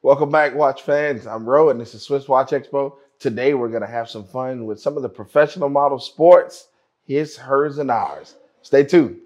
Welcome back, watch fans. I'm Ro, and this is Swiss Watch Expo. Today, we're going to have some fun with some of the professional model sports, his, hers, and ours. Stay tuned.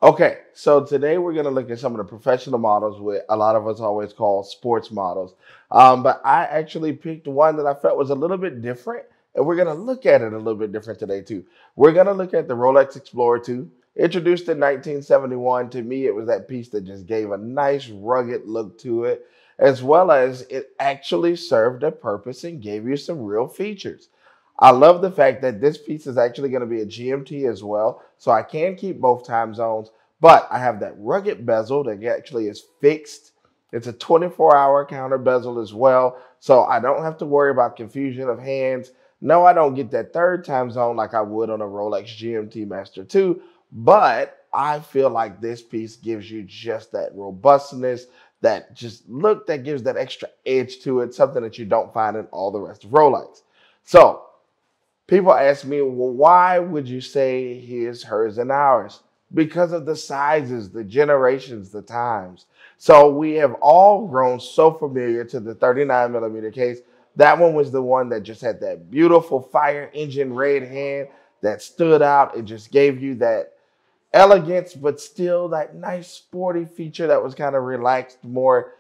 Okay, so today we're going to look at some of the professional models, what a lot of us always call sports models. But I actually picked one that I felt was a little bit different, and we're going to look at it a little bit different today too. We're going to look at the Rolex Explorer II. Introduced in 1971, to me, it was that piece that just gave a nice rugged look to it, as well as it actually served a purpose and gave you some real features. I love the fact that this piece is actually going to be a GMT as well, so I can keep both time zones, but I have that rugged bezel that actually is fixed. It's a 24-hour counter bezel as well, so I don't have to worry about confusion of hands. No, I don't get that third time zone like I would on a Rolex GMT Master 2, but I feel like this piece gives you just that robustness, that just look that gives that extra edge to it, something that you don't find in all the rest of Rolex. So, people ask me, well, why would you say his, hers, and ours? Because of the sizes, the generations, the times. So we have all grown so familiar to the 39mm case. That one was the one that just had that beautiful fire engine red hand that stood out. It just gave you that elegance, but still that nice sporty feature that was kind of relaxed, more,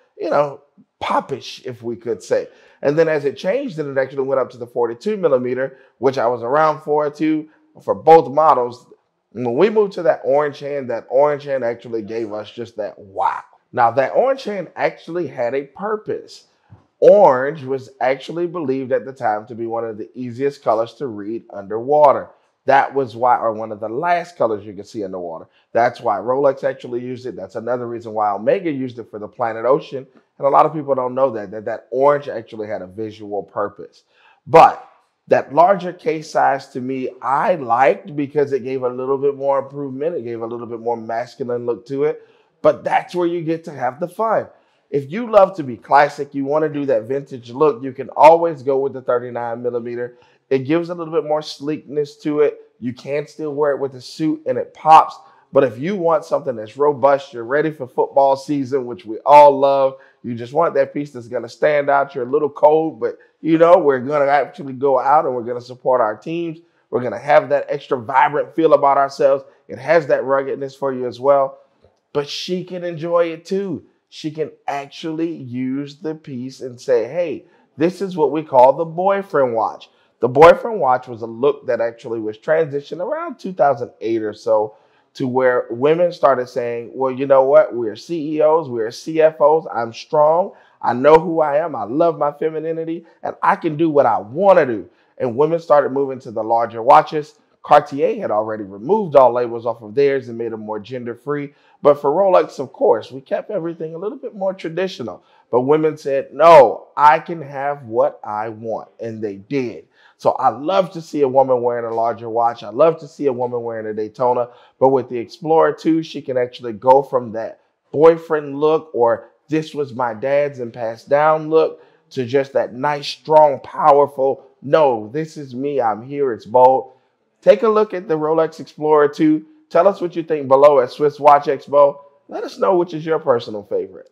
popish, if we could say. And then as it changed, then it actually went up to the 42mm, which I was around for too, for both models. When we moved to that orange hand actually gave us just that wow. Now that orange hand actually had a purpose. Orange was actually believed at the time to be one of the easiest colors to read underwater. That was why, or one of the last colors you could see underwater. That's why Rolex actually used it. That's another reason why Omega used it for the planet Ocean. And a lot of people don't know that orange actually had a visual purpose. But that larger case size to me, I liked because it gave a little bit more improvement. It gave a little bit more masculine look to it. But that's where you get to have the fun. If you love to be classic, you want to do that vintage look, you can always go with the 39mm. It gives a little bit more sleekness to it. You can still wear it with a suit and it pops. But if you want something that's robust, you're ready for football season, which we all love. You just want that piece that's going to stand out. You're a little cold, but we're going to actually go out and we're going to support our teams. We're going to have that extra vibrant feel about ourselves. It has that ruggedness for you as well. But she can enjoy it too. She can actually use the piece and say, hey, this is what we call the boyfriend watch. The boyfriend watch was a look that actually was transitioned around 2008 or so to where women started saying, well, you know what? We're CEOs, we're CFOs. I'm strong. I know who I am. I love my femininity, and I can do what I want to do. And women started moving to the larger watches. Cartier had already removed all labels off of theirs and made them more gender-free. But for Rolex, of course, we kept everything a little bit more traditional. But women said, no, I can have what I want. And they did. So I love to see a woman wearing a larger watch. I love to see a woman wearing a Daytona. But with the Explorer II, she can actually go from that boyfriend look, or this was my dad's and passed down look, to just that nice, strong, powerful, no, this is me. I'm here. It's bold. Take a look at the Rolex Explorer II. Tell us what you think below at Swiss Watch Expo. Let us know which is your personal favorite.